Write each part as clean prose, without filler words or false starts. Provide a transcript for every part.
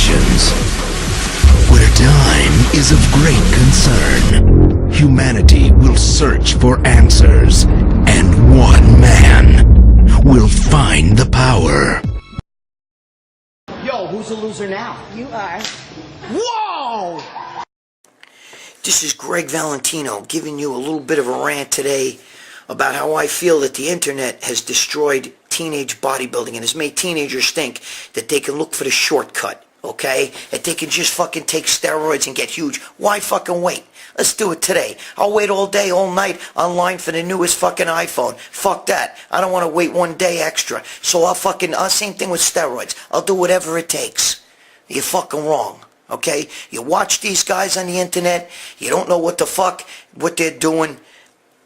questions. Where time is of great concern, humanity will search for answers, and one man will find the power. Yo, who's the loser now? You are. Whoa! This is Greg Valentino giving you a little bit of a rant today about how I feel that the internet has destroyed teenage bodybuilding and has made teenagers think that they can look for the shortcut, okay? That they can just fucking take steroids and get huge. Why fucking wait? Let's do it today. I'll wait all day, all night online for the newest fucking iPhone. Fuck that. I don't want to wait one day extra. So same thing with steroids. I'll do whatever it takes. You're fucking wrong. Okay? You watch these guys on the internet, you don't know what they're doing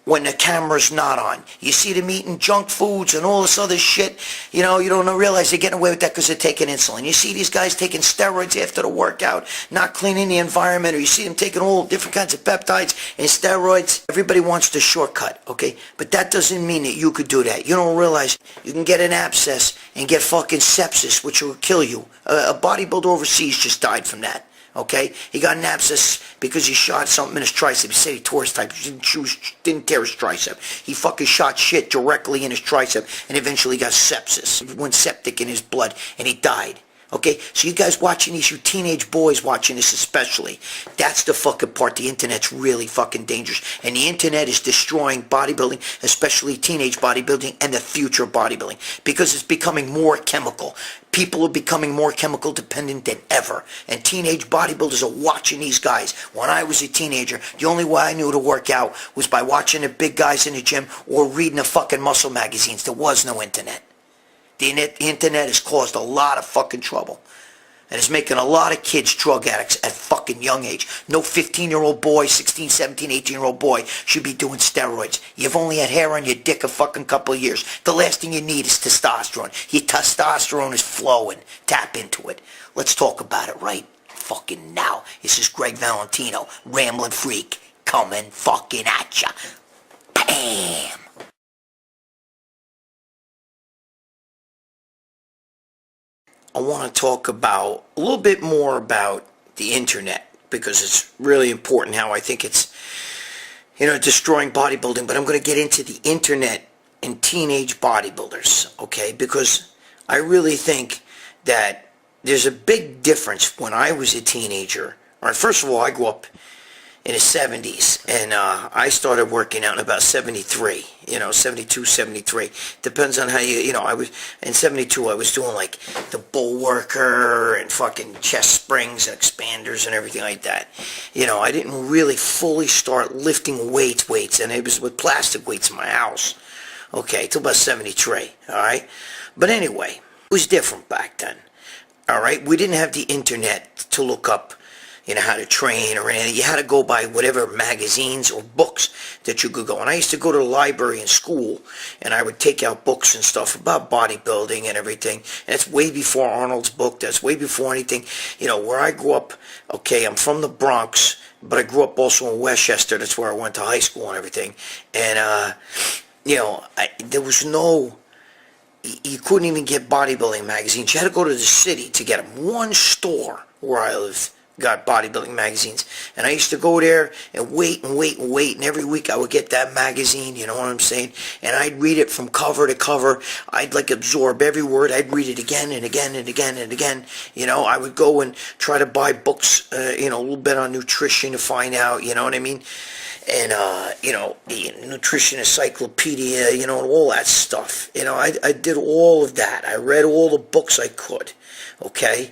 when the camera's not on. You see them eating junk foods and all this other shit. You don't realize they're getting away with that because they're taking insulin. You see these guys taking steroids after the workout, not cleaning the environment, or you see them taking all different kinds of peptides and steroids. Everybody wants the shortcut, okay? But that doesn't mean that you could do that. You don't realize you can get an abscess and get fucking sepsis, which will kill you. A bodybuilder overseas just died from that. Okay, he got an abscess because he shot something in his tricep. He said he tore his tricep. He didn't tear his tricep. He fucking shot shit directly in his tricep and eventually got sepsis. It went septic in his blood and he died. Okay, so you guys watching this, you teenage boys watching this especially, that's the fucking part. The internet's really fucking dangerous. And the internet is destroying bodybuilding, especially teenage bodybuilding and the future of bodybuilding, because it's becoming more chemical. People are becoming more chemical dependent than ever. And teenage bodybuilders are watching these guys. When I was a teenager, the only way I knew to work out was by watching the big guys in the gym or reading the fucking muscle magazines. There was no internet. The internet has caused a lot of fucking trouble. And it's making a lot of kids drug addicts at fucking young age. No 15-year-old boy, 16, 17, 18-year-old boy should be doing steroids. You've only had hair on your dick a fucking couple of years. The last thing you need is testosterone. Your testosterone is flowing. Tap into it. Let's talk about it right fucking now. This is Greg Valentino, Ramblin' Freak, coming fucking at ya. Bam! I want to talk a little bit more about the internet, because it's really important how I think it's, destroying bodybuilding. But I'm going to get into the internet and teenage bodybuilders, okay? Because I really think that there's a big difference when I was a teenager. All right, first of all, I grew up in the 70s, and I started working out in about 73, 72, 73. Depends on how I was, in 72, I was doing like the bull worker and fucking chest springs and expanders and everything like that. I didn't really fully start lifting weights, and it was with plastic weights in my house, okay, till about 73, all right? But anyway, it was different back then, all right? We didn't have the internet to look up how to train or anything. You had to go by whatever magazines or books that you could go. And I used to go to the library in school, and I would take out books and stuff about bodybuilding and everything. And it's way before Arnold's book. That's way before anything. Where I grew up, okay, I'm from the Bronx, but I grew up also in Westchester. That's where I went to high school and everything. And, there was no... You couldn't even get bodybuilding magazines. You had to go to the city to get them. One store where I lived got bodybuilding magazines, and I used to go there and wait, and every week I would get that magazine, you know what I'm saying, and I'd read it from cover to cover. I'd absorb every word. I'd read it again and again and again and again. I would go and try to buy books, a little bit on nutrition to find out, you know what I mean, and nutrition encyclopedia, and all that stuff. I did all of that. I read all the books I could. Okay,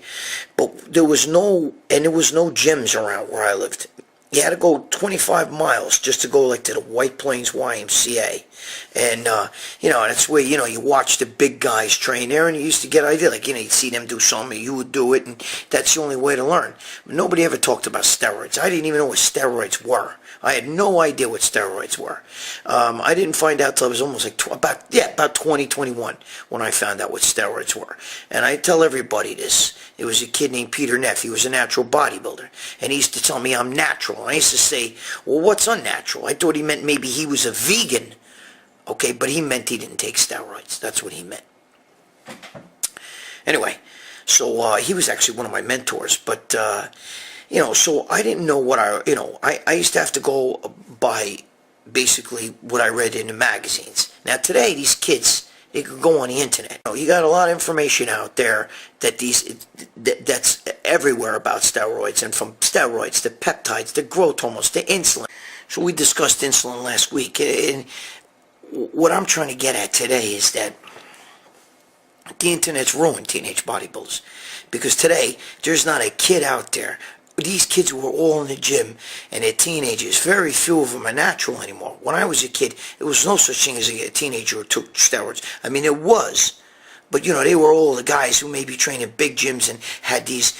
but there was no gyms around where I lived. You had to go 25 miles just to go to the White Plains YMCA, and that's where you watch the big guys train there, and you used to get an idea you'd see them do something, you would do it, and that's the only way to learn. Nobody ever talked about steroids. I didn't even know what steroids were. I had no idea what steroids were. I didn't find out till I was almost about 2021 when I found out what steroids were. And I tell everybody this. It was a kid named Peter Neff. He was a natural bodybuilder. And he used to tell me I'm natural. And I used to say, well, what's unnatural? I thought he meant maybe he was a vegan. Okay, but he meant he didn't take steroids. That's what he meant. Anyway, So he was actually one of my mentors. But, so I didn't know what I used to have to go by basically what I read in the magazines. Now today, these kids, they could go on the internet. You got a lot of information out there that's everywhere about steroids, and from steroids to peptides to growth hormones to insulin. So we discussed insulin last week, and what I'm trying to get at today is that the internet's ruined teenage bodybuilders, because today there's not a kid out there. These kids were all in the gym, and they're teenagers. Very few of them are natural anymore. When I was a kid, there was no such thing as a teenager who took steroids. I mean, it was, but they were all the guys who maybe trained in big gyms and had these,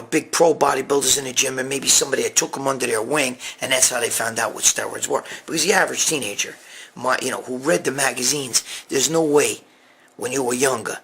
big pro bodybuilders in the gym, and maybe somebody had took them under their wing, and that's how they found out what steroids were. Because the average teenager, who read the magazines, there's no way when you were younger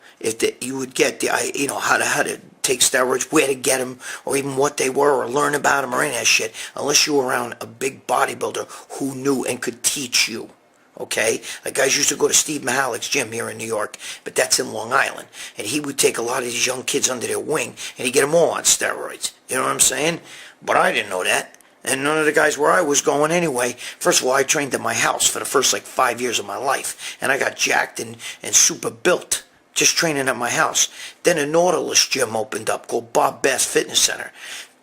you would get how to take steroids, where to get them, or even what they were, or learn about them, or any of that shit, unless you were around a big bodybuilder who knew and could teach you. Okay? Like, guys used to go to Steve Mihalik's gym here in New York, but that's in Long Island, and he would take a lot of these young kids under their wing, and he'd get them all on steroids. You know what I'm saying? But I didn't know that. And none of the guys where I was going anyway. First of all, I trained at my house for the first 5 years of my life. And I got jacked and super built just training at my house. Then a Nautilus gym opened up called Bob Bass Fitness Center.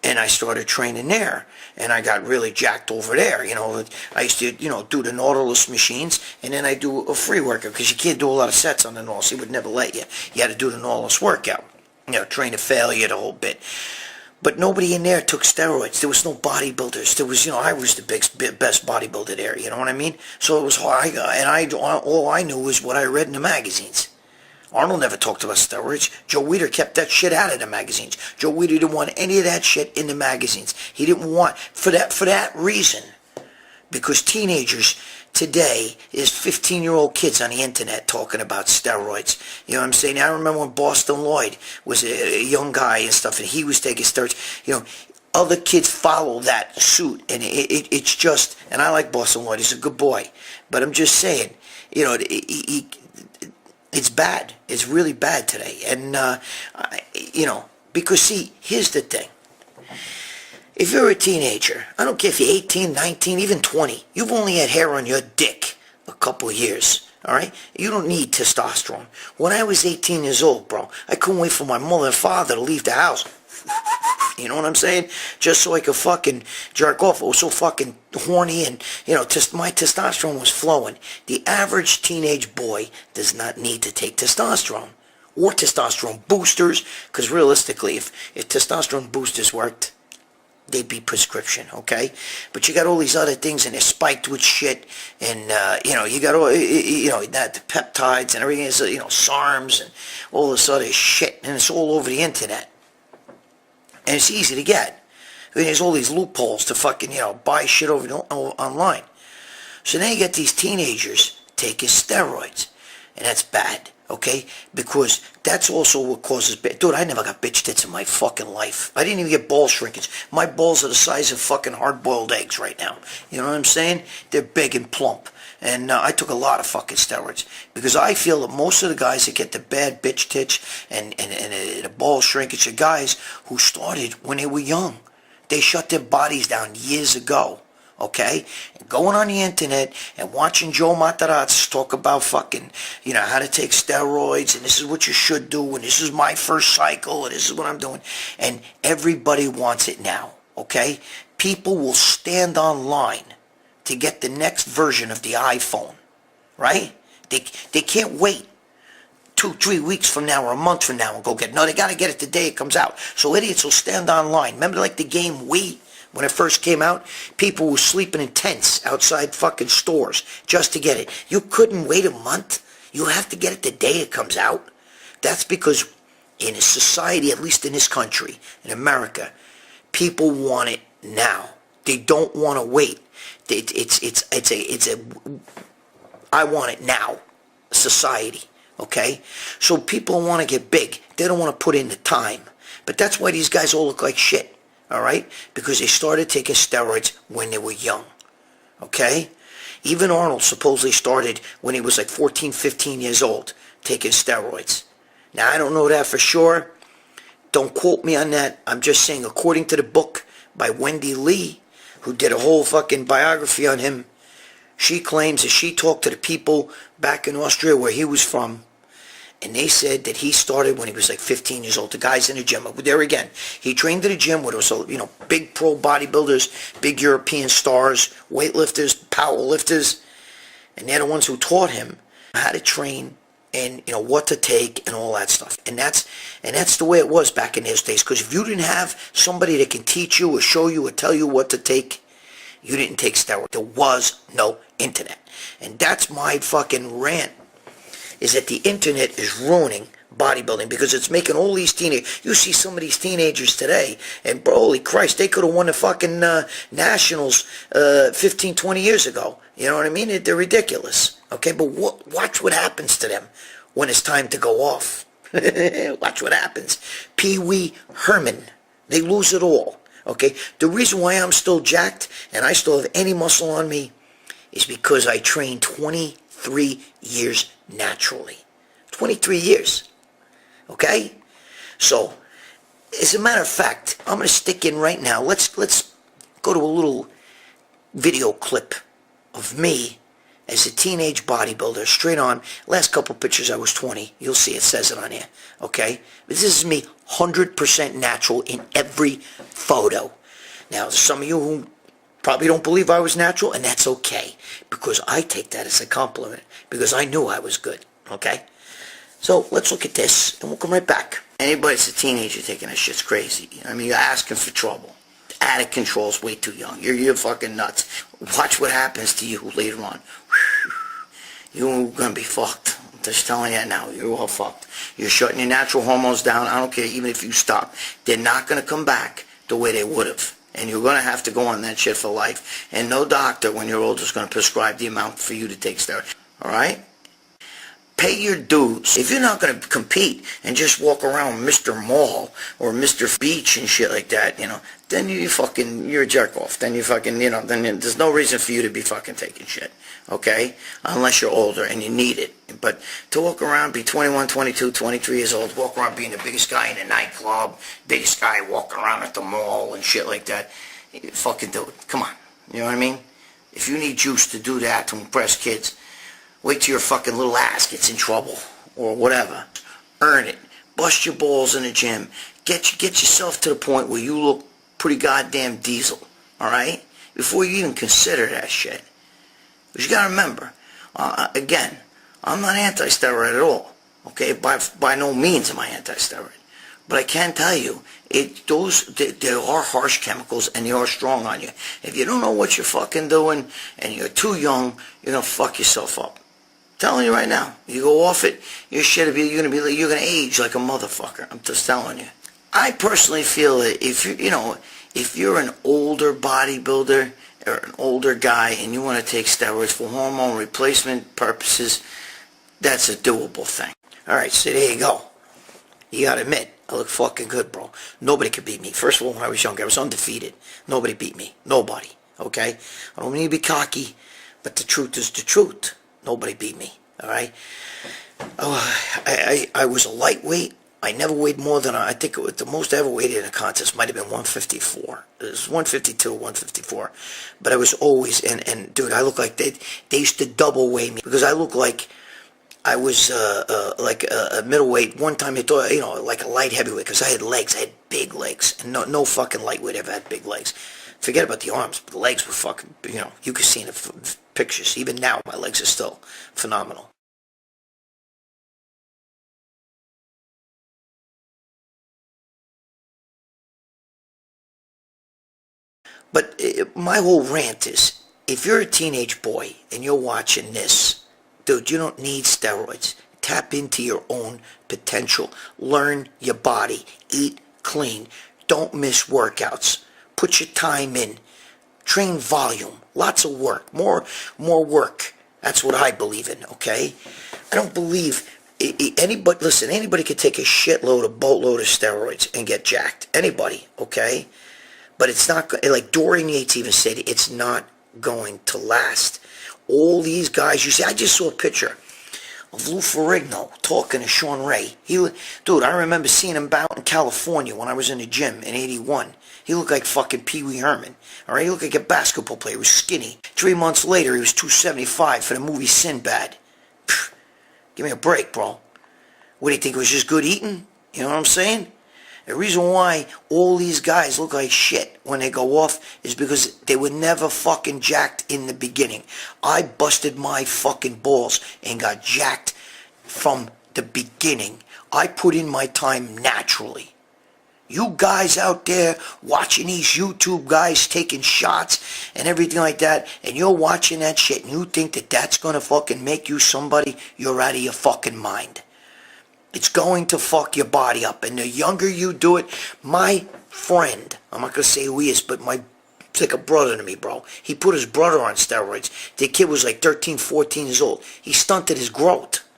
And I started training there. And I got really jacked over there. I used to, do the Nautilus machines. And then I do a free workout, because you can't do a lot of sets on the Nautilus. He would never let you. You had to do the Nautilus workout. Train to failure, the whole bit. But nobody in there took steroids. There was no bodybuilders. There was, I was the best bodybuilder there. You know what I mean? So it was hard. All I knew was what I read in the magazines. Arnold never talked about steroids. Joe Weider kept that shit out of the magazines. Joe Weider didn't want any of that shit in the magazines. He didn't want, for that reason, because teenagers today is 15-year-old kids on the internet talking about steroids. You know what I'm saying? I remember when Boston Lloyd was a young guy and stuff, and he was taking steroids. Other kids follow that suit, and it's just, and I like Boston Lloyd. He's a good boy. But I'm just saying, it's bad. It's really bad today. And, because, see, here's the thing. If you're a teenager, I don't care if you're 18, 19, even 20, you've only had hair on your dick a couple of years, all right? You don't need testosterone. When I was 18 years old, bro, I couldn't wait for my mother and father to leave the house. You know what I'm saying? Just so I could fucking jerk off. I was so fucking horny, and, my testosterone was flowing. The average teenage boy does not need to take testosterone or testosterone boosters, because realistically, if testosterone boosters worked, they'd be prescription, okay? But you got all these other things, and they're spiked with shit, and, you got all, the peptides and everything, SARMs and all this other shit, and it's all over the internet. And it's easy to get. I mean, there's all these loopholes to fucking, buy shit online. So now you get these teenagers taking steroids, and that's bad. Okay? Because that's also what causes... Dude, I never got bitch tits in my fucking life. I didn't even get ball shrinkage. My balls are the size of fucking hard-boiled eggs right now. You know what I'm saying? They're big and plump. And I took a lot of fucking steroids. Because I feel that most of the guys that get the bad bitch tits and the ball shrinkage are guys who started when they were young. They shut their bodies down years ago. Okay? And going on the internet and watching Joe Matarazzi talk about fucking, how to take steroids, and this is what you should do, and this is my first cycle, and this is what I'm doing. And everybody wants it now. Okay? People will stand online to get the next version of the iPhone. Right? They can't wait 2-3 weeks from now or a month from now and go get it. No, they got to get it the day it comes out. So idiots will stand online. Remember like the game Wii? When it first came out, people were sleeping in tents outside fucking stores just to get it. You couldn't wait a month. You have to get it the day it comes out. That's because in a society, at least in this country, in America, people want it now. They don't want to wait. It's a I want it now society, okay? So people want to get big. They don't want to put in the time. But that's why these guys all look like shit. All right? Because they started taking steroids when they were young. Okay? Even Arnold supposedly started when he was 14, 15 years old, taking steroids. Now, I don't know that for sure, Don't quote me on that. I'm just saying, according to the book by Wendy Lee, who did a whole fucking biography on him, she claims that she talked to the people back in Austria where he was from, and they said that he started when he was like 15 years old. The guys in the gym, there again, he trained in the gym with us, big pro bodybuilders, big European stars, weightlifters, powerlifters, and they're the ones who taught him how to train and what to take and all that stuff. And that's the way it was back in those days. Because if you didn't have somebody that can teach you or show you or tell you what to take, you didn't take steroids. There was no internet. And that's my fucking rant, is that the internet is ruining bodybuilding because it's making all these teenagers. You see some of these teenagers today, and bro, holy Christ, they could have won the fucking nationals 15, 20 years ago. You know what I mean? They're ridiculous. Okay, but watch what happens to them when it's time to go off. Watch what happens. Pee Wee Herman, they lose it all. Okay, the reason why I'm still jacked and I still have any muscle on me is because I trained 23 years naturally. 23 years. Okay? So, as a matter of fact, I'm going to stick in right now. Let's go to a little video clip of me as a teenage bodybuilder, straight on. Last couple pictures I was 20. You'll see it says it on here. Okay? But this is me 100% natural in every photo. Now, some of you who probably don't believe I was natural, and that's okay, because I take that as a compliment, because I knew I was good. Okay? So, let's look at this, and we'll come right back. Anybody that's a teenager taking that shit's crazy. I mean, you're asking for trouble. Out of control is way too young. You're fucking nuts. Watch what happens to you later on. You're gonna be fucked. I'm just telling you now. You're all fucked. You're shutting your natural hormones down. I don't care, even if you stop. They're not gonna come back the way they would have. And you're gonna have to go on that shit for life. And no doctor, when you're older, is gonna prescribe the amount for you to take steroids. Alright? Pay your dues. If you're not going to compete and just walk around Mr. Mall or Mr. Beach and shit like that, then you're a jerk off. Then then there's no reason for you to be fucking taking shit, okay? Unless you're older and you need it. But to walk around, be 21, 22, 23 years old, walk around being the biggest guy in a nightclub, biggest guy walking around at the mall and shit like that, you fucking do it. Come on. You know what I mean? If you need juice to do that to impress kids, wait till your fucking little ass gets in trouble or whatever. Earn it. Bust your balls in the gym. Get yourself to the point where you look pretty goddamn diesel, alright? Before you even consider that shit. Because you gotta remember, again, I'm not anti-steroid at all. Okay? By no means am I anti-steroid. But I can tell you, there are harsh chemicals and they are strong on you. If you don't know what you're fucking doing and you're too young, you're gonna fuck yourself up. Telling you right now, you go off it, you're gonna age like a motherfucker. I'm just telling you. I personally feel that if you're an older bodybuilder or an older guy and you want to take steroids for hormone replacement purposes, that's a doable thing. All right, so there you go. You gotta admit, I look fucking good, bro. Nobody could beat me. First of all, when I was younger, I was undefeated. Nobody beat me. Nobody. Okay? I don't need to be cocky, but the truth is the truth. Nobody beat me, all right? I was a lightweight. I never weighed more than, I think the most I ever weighed in a contest might have been 154. It was 152, 154. But I was always, and dude, I look like they used to double weigh me because I look like I was like a middleweight. One time they thought, like a light heavyweight because I had legs. I had big legs. And no fucking lightweight ever had big legs. Forget about the arms, but the legs were fucking, you could see in the pictures. Even now, my legs are still phenomenal. But my whole rant is, if you're a teenage boy and you're watching this, dude, you don't need steroids. Tap into your own potential. Learn your body. Eat clean. Don't miss workouts. Put your time in. Train volume. Lots of work. More work. That's what I believe in, okay? I don't believe anybody, listen, anybody could take a boatload of steroids and get jacked. Anybody, okay? But it's not, like Dorian Yates even said, it's not going to last. All these guys, you see, I just saw a picture of Lou Ferrigno talking to Sean Ray. Dude, I remember seeing him out in California when I was in the gym in 81. He looked like fucking Pee Wee Herman. Alright, he looked like a basketball player. He was skinny. 3 months later, he was 275 for the movie Sinbad. Pfft, give me a break, bro. What do you think, it was just good eating? You know what I'm saying? The reason why all these guys look like shit when they go off is because they were never fucking jacked in the beginning. I busted my fucking balls and got jacked from the beginning. I put in my time naturally. You guys out there watching these YouTube guys taking shots and everything like that, and you're watching that shit and you think that that's gonna fucking make you somebody, you're out of your fucking mind. It's going to fuck your body up. And the younger you do it, my friend, I'm not going to say who he is, but it's like a brother to me, bro. He put his brother on steroids. The kid was like 13, 14 years old. He stunted his growth.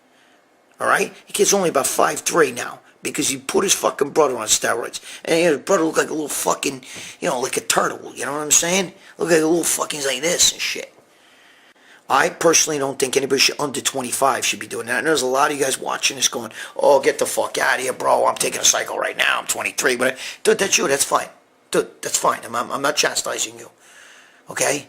Alright? The kid's only about 5'3" now. Because he put his fucking brother on steroids. And his brother looked like a little fucking, like a turtle. You know what I'm saying? Looked like a little fucking, he's like this and shit. I personally don't think anybody under 25 should be doing that. And there's a lot of you guys watching this going, oh, get the fuck out of here, bro. I'm taking a cycle right now. I'm 23. But dude, that's you. That's fine. Dude, that's fine. I'm not chastising you. Okay?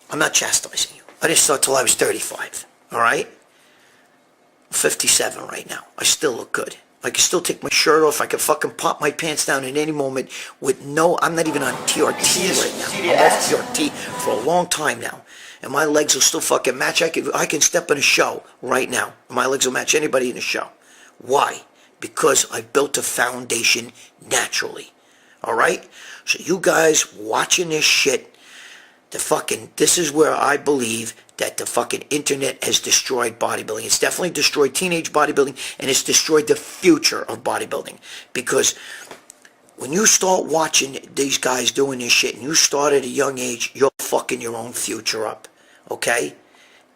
I'm not chastising you. I didn't start till I was 35. All right? I'm 57 right now. I still look good. I can still take my shirt off. I can fucking pop my pants down at any moment with I'm not even on TRT right now. I'm off TRT for a long time now. And my legs will still fucking match. I can step in a show right now. My legs will match anybody in a show. Why? Because I built a foundation naturally. Alright? So you guys watching this shit, this is where I believe that the fucking internet has destroyed bodybuilding. It's definitely destroyed teenage bodybuilding, and it's destroyed the future of bodybuilding. Because when you start watching these guys doing this shit, and you start at a young age, you're fucking your own future up. Okay?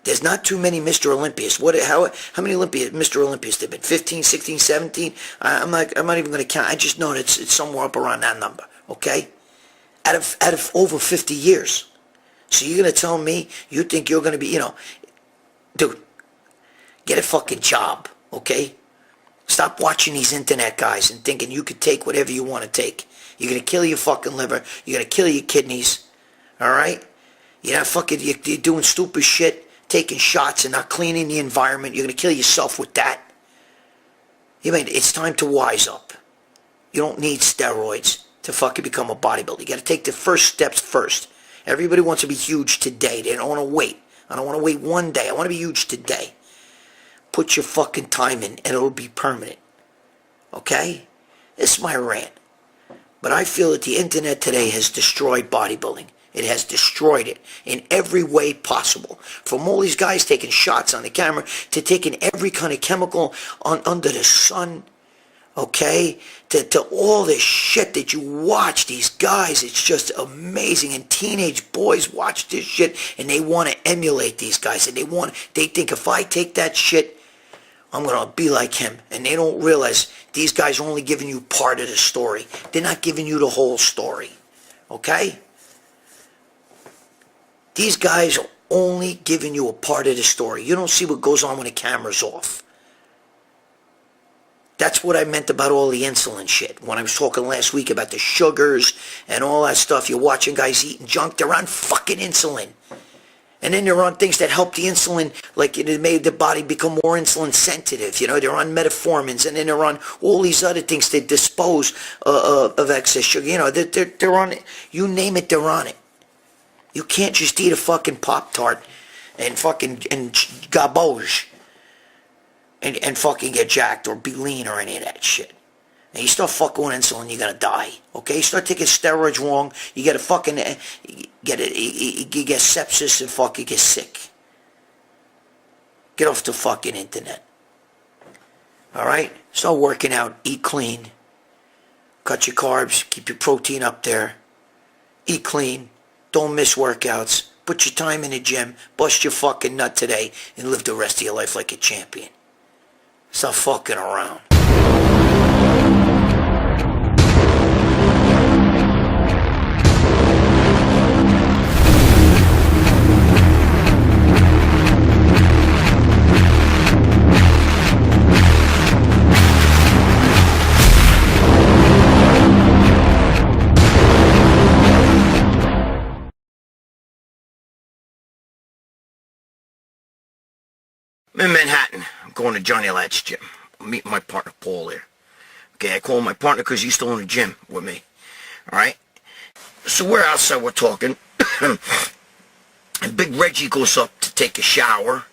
There's not too many Mr. Olympias. How many Mr. Olympias there been? 15, 16, 17? I'm not even going to count. I just know that it's somewhere up around that number. Okay? Out of over 50 years. So you're going to tell me you think you're going to be, dude, get a fucking job. Okay? Stop watching these internet guys and thinking you could take whatever you want to take. You're going to kill your fucking liver. You're going to kill your kidneys. Alright? You're doing stupid shit, taking shots and not cleaning the environment. You're going to kill yourself with that. It's time to wise up. You don't need steroids to fucking become a bodybuilder. You got to take the first steps first. Everybody wants to be huge today. They don't want to wait. I don't want to wait one day. I want to be huge today. Put your fucking time in and it'll be permanent. Okay? This is my rant. But I feel that the internet today has destroyed bodybuilding. It has destroyed it in every way possible. From all these guys taking shots on the camera to taking every kind of chemical under the sun. Okay? To all this shit that you watch, these guys, it's just amazing. And teenage boys watch this shit and they want to emulate these guys. And they think if I take that shit, I'm going to be like him. And they don't realize these guys are only giving you part of the story. They're not giving you the whole story. Okay? These guys are only giving you a part of the story. You don't see what goes on when the camera's off. That's what I meant about all the insulin shit. When I was talking last week about the sugars and all that stuff, you're watching guys eating junk, they're on fucking insulin. And then they're on things that help the insulin, like it made the body become more insulin sensitive. They're on metformins, and then they're on all these other things that dispose of excess sugar. They're on it. You name it, they're on it. You can't just eat a fucking Pop-Tart and garbage and fucking get jacked or be lean or any of that shit. And you start fucking with insulin, you're gonna die. Okay? You start taking steroids wrong, you get a fucking you get sepsis and fucking get sick. Get off the fucking internet. Alright? Start working out, eat clean. Cut your carbs, keep your protein up there. Eat clean. Don't miss workouts. Put your time in the gym. Bust your fucking nut today and live the rest of your life like a champion. Stop fucking around. I'm in Manhattan. I'm going to Johnny Lat's gym. I'm meeting my partner, Paul, there. Okay, I call him my partner because he's still in the gym with me. All right? So we're outside, we're talking. And Big Reggie goes up to take a shower.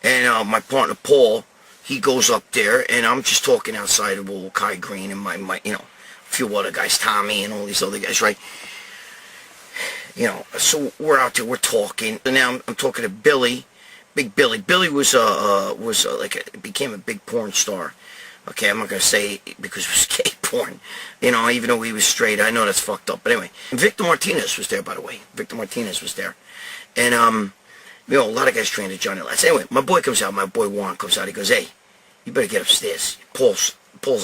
And my partner, Paul, he goes up there. And I'm just talking outside of old Kai Green and my a few other guys, Tommy and all these other guys, right? So we're out there, we're talking. And now I'm talking to Billy. Big Billy. Billy became a big porn star. Okay, I'm not going to say because it was gay porn. Even though he was straight. I know that's fucked up. But anyway, Victor Martinez was there, by the way. Victor Martinez was there. And, a lot of guys trained at Johnny Lat's. Anyway, my boy comes out. My boy Warren comes out. He goes, hey, you better get upstairs. Paul's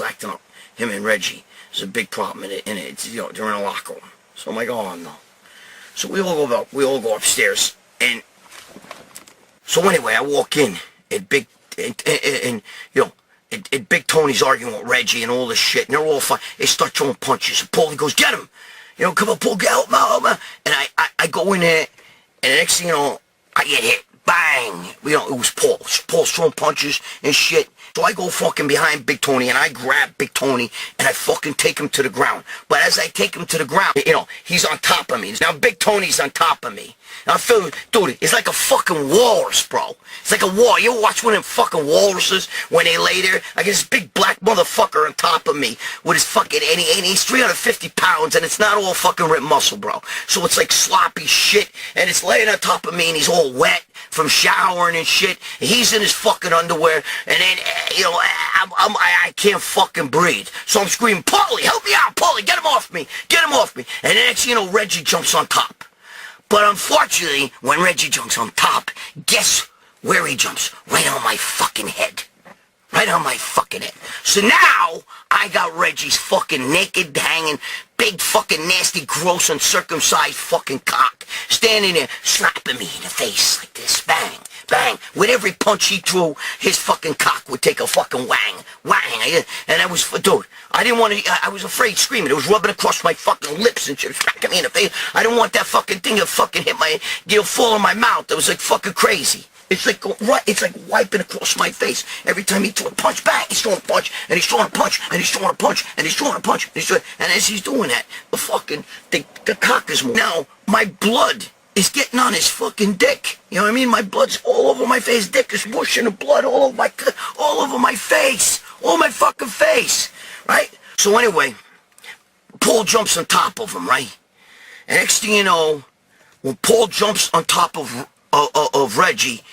acting up. Him and Reggie. There's a big problem in it. They're in a locker room. So I'm like, oh, no. So we all go upstairs. And so anyway, I walk in at Big Tony's arguing with Reggie and all this shit, and they're all fine. They start throwing punches, and Paulie goes, get him! Come on, Paul, get help me. And I go in there, and the next thing you know, I get hit. Bang! It was Paul. Paul's throwing punches and shit. So I go fucking behind Big Tony, and I grab Big Tony, and I fucking take him to the ground. But as I take him to the ground, he's on top of me. Now Big Tony's on top of me. Now I feel, dude, it's like a fucking walrus, bro. It's like a wall. You ever watch one of them fucking walruses when they lay there? I get this big black motherfucker on top of me with his fucking, and he's 350 pounds, and it's not all fucking ripped muscle, bro. So it's like sloppy shit, and it's laying on top of me, and he's all wet from showering and shit. He's in his fucking underwear, and then, I can't fucking breathe. So I'm screaming, Paulie, help me out, Paulie, get him off me, get him off me. And the next thing you know, Reggie jumps on top. But unfortunately, when Reggie jumps on top, guess where he jumps? Right on my fucking head. Right on my fucking head. So now, I got Reggie's fucking naked, hanging, big fucking nasty, gross, uncircumcised fucking cock standing there, slapping me in the face like this. Bang, bang. With every punch he threw, his fucking cock would take a fucking whang, whang. And I was, dude, I didn't want to, I was afraid screaming. It was rubbing across my fucking lips and shit, smacking me in the face. I didn't want that fucking thing to fucking hit my, fall in my mouth. It was like fucking crazy. It's like wiping across my face. Every time he threw a punch, bang, he's throwing a punch, and he's throwing a punch, and he's throwing a punch, and he's throwing a punch, and as he's doing that, the cock is moving. Now, my blood is getting on his fucking dick. You know what I mean? My blood's all over my face. Dick is whooshing the blood all over my face. All my fucking face. Right? So anyway, Paul jumps on top of him, right? And next thing you know, when Paul jumps on top of Reggie,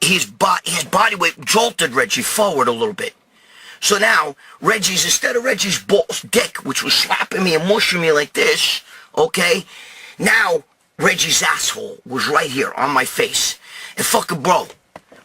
his body weight jolted Reggie forward a little bit. So now, instead of Reggie's balls, dick, which was slapping me and mushing me like this, okay, now Reggie's asshole was right here on my face. And fucking bro,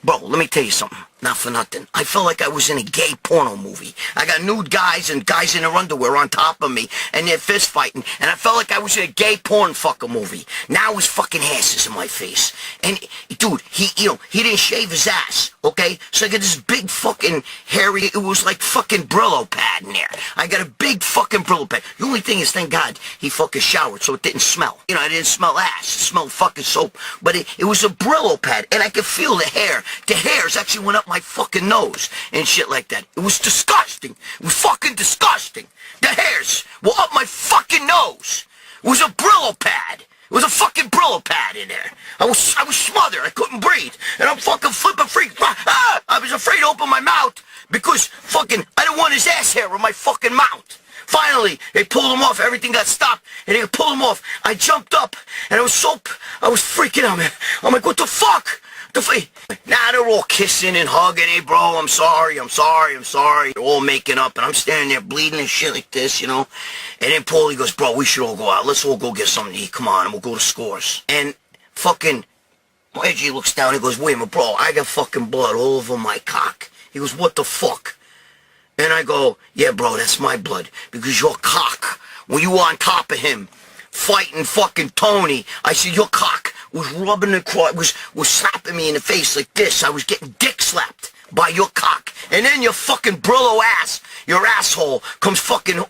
let me tell you something. Not for nothing. I felt like I was in a gay porno movie. I got nude guys and guys in their underwear on top of me, and they're fist fighting, and I felt like I was in a gay porn fucking movie. Now his fucking ass is in my face. And, dude, he didn't shave his ass, okay? So I got this big fucking hairy, it was like fucking Brillo pad in there. I got a big fucking Brillo pad. The only thing is, thank God, he fucking showered so it didn't smell. I didn't smell ass. It smelled fucking soap. But it was a Brillo pad, and I could feel the hair. The hairs actually went up my fucking nose and shit like that. It was disgusting. It was fucking disgusting. The hairs were up my fucking nose. It was a Brillo pad. It was a fucking Brillo pad in there. I was smothered. I couldn't breathe. And I'm fucking flipping freak. I was afraid to open my mouth because fucking I didn't want his ass hair in my fucking mouth. Finally, they pulled him off. Everything got stopped, and they pulled him off. I jumped up, and I was freaking out, man. I'm like, what the fuck? Now they're all kissing and hugging. Hey, bro, I'm sorry. They're all making up, and I'm standing there bleeding and shit like this, And then Paulie goes, bro, we should all go out. Let's all go get something to eat. Come on, and we'll go to Scores. And fucking Reggie looks down and goes, wait a minute, bro, I got fucking blood all over my cock. He goes, what the fuck? And I go, yeah, bro, that's my blood. Because your cock, when you were on top of him, fighting fucking Tony, I said, your cock was rubbing across, was slapping me in the face like this. I was getting dick slapped by your cock. And then your fucking Brillo ass, your asshole, comes fucking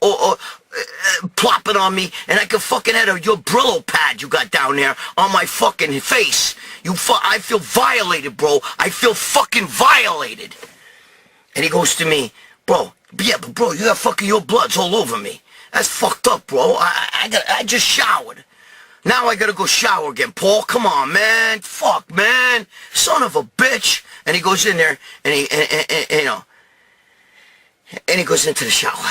plopping on me, and I can fucking have your Brillo pad you got down there on my fucking face. I feel violated, bro. I feel fucking violated. And he goes to me, bro, yeah, but bro, you got fucking your bloods all over me. That's fucked up, bro. I just showered. Now I gotta go shower again. Paul, come on, man. Fuck, man. Son of a bitch. And he goes in there, and he goes into the shower.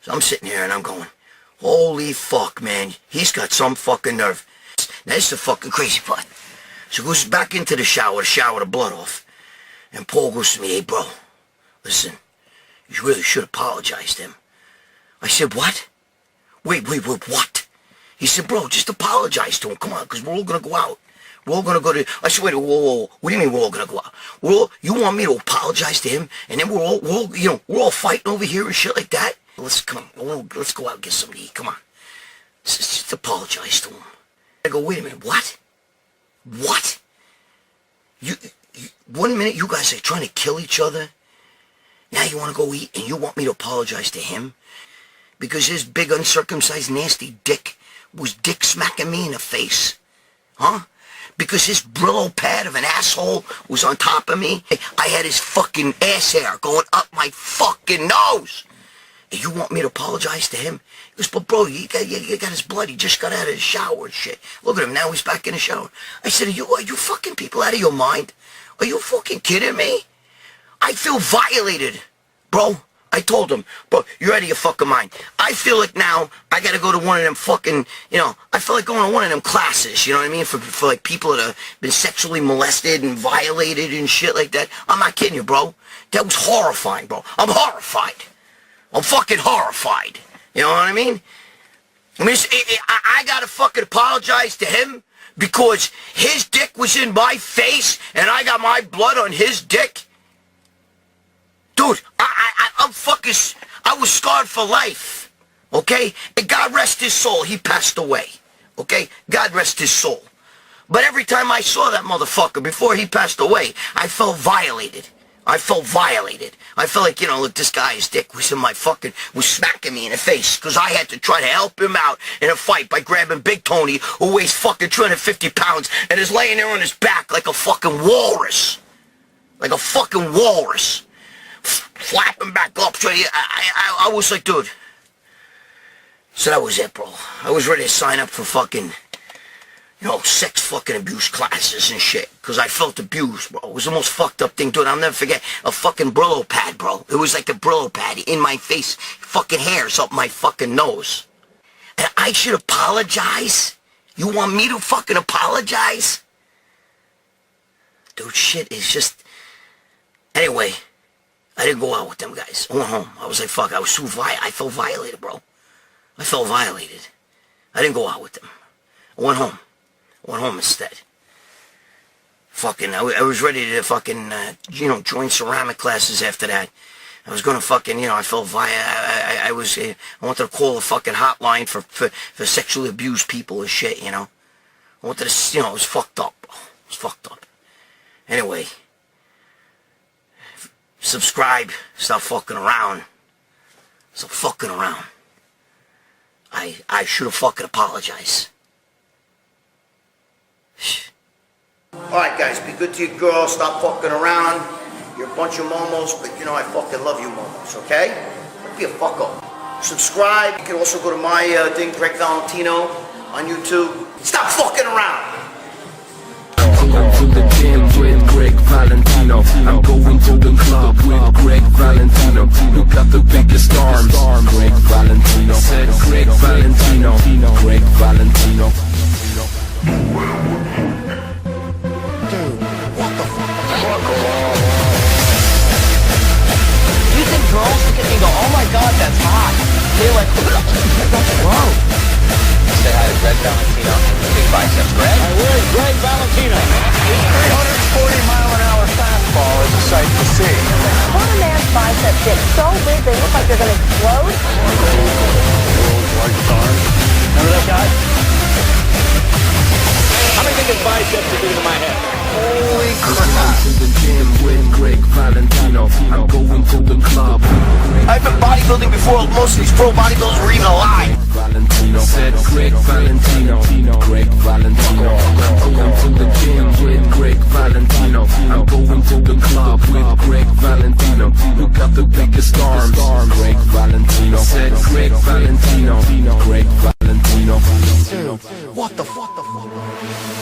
So I'm sitting here, and I'm going, holy fuck, man. He's got some fucking nerve. Now, this is the fucking crazy part. So he goes back into the shower to shower the blood off. And Paul goes to me, hey, bro, listen, you really should apologize to him. I said, what? Wait, what? He said, bro, just apologize to him. Come on, because we're all going to go out. We're all going to go to... I said, wait, whoa. What do you mean we're all going to go out? You want me to apologize to him? And then we're all fighting over here and shit like that? Let's go out and get something to eat. Come on. Just apologize to him. I go, wait a minute, what? What? You 1 minute you guys are trying to kill each other. Now you want to go eat and you want me to apologize to him? Because his big uncircumcised nasty dick was dick smacking me in the face. Huh? Because his Brillo pad of an asshole was on top of me. I had his fucking ass hair going up my fucking nose. And you want me to apologize to him? He goes, but bro, you got his blood. He just got out of the shower and shit. Look at him, now he's back in the shower. I said, are you fucking people out of your mind? Are you fucking kidding me? I feel violated, bro. I told him, bro, you're out of your fucking mind. I feel like now I gotta go to one of them fucking, I feel like going to one of them classes, you know what I mean? For like people that have been sexually molested and violated and shit like that. I'm not kidding you, bro. That was horrifying, bro. I'm horrified. I'm fucking horrified. You know what I mean? I gotta fucking apologize to him because his dick was in my face and I got my blood on his dick? Dude, I was scarred for life, okay? And God rest his soul, he passed away, okay? God rest his soul. But every time I saw that motherfucker before he passed away, I felt violated. I felt like, look, this guy's dick was was smacking me in the face because I had to try to help him out in a fight by grabbing Big Tony, who weighs fucking 250 pounds and is laying there on his back like a fucking walrus. Like a fucking walrus. Flapping back up. So I was like, dude. So that was it, bro. I was ready to sign up for fucking, sex fucking abuse classes and shit. Because I felt abused, bro. It was the most fucked up thing, dude. I'll never forget a fucking Brillo pad, bro. It was like a Brillo pad in my face. Fucking hairs up my fucking nose. And I should apologize? You want me to fucking apologize? Dude, shit is just... Anyway, I didn't go out with them guys. I went home. I was like, fuck, I was too I felt violated, bro. I felt violated. I didn't go out with them. I went home. I went home instead. Fucking, I was ready to fucking, join ceramic classes after that. I was gonna fucking, I felt I wanted to call a fucking hotline for sexually abused people and shit, I wanted to, it was fucked up, bro. It was fucked up. Anyway, subscribe, stop fucking around. Stop fucking around. I should have fucking apologized. Alright guys, be good to your girl, stop fucking around. You're a bunch of momos, but I fucking love you momos, okay? Don't be a fuck up. Subscribe, you can also go to my thing, Greg Valentino, on YouTube. Stop fucking around! I'm going to the gym with Greg Valentino. I'm going to the club with Greg Valentino. Who got the biggest arms? Greg Valentino. Said Greg Valentino. Greg Valentino. You think girls look at me and go, oh my god, that's hot? They're like, that's wrong. Say hi to Greg Valentino. Big biceps, Greg. Where's Greg Valentino? His 340-mile-an-hour fastball is a sight to see. When a man's biceps get so big they look like they're going to explode. World's largest arms. Remember that guy? How many think his biceps are bigger than my head? Holy I'm crap. to the gym with Greg Valentino. I'm going to the club. I've been bodybuilding before most of these pro bodybuilders were even alive. Valentino. Said Greg Valentino. Greg Valentino. I'm going What the fuck?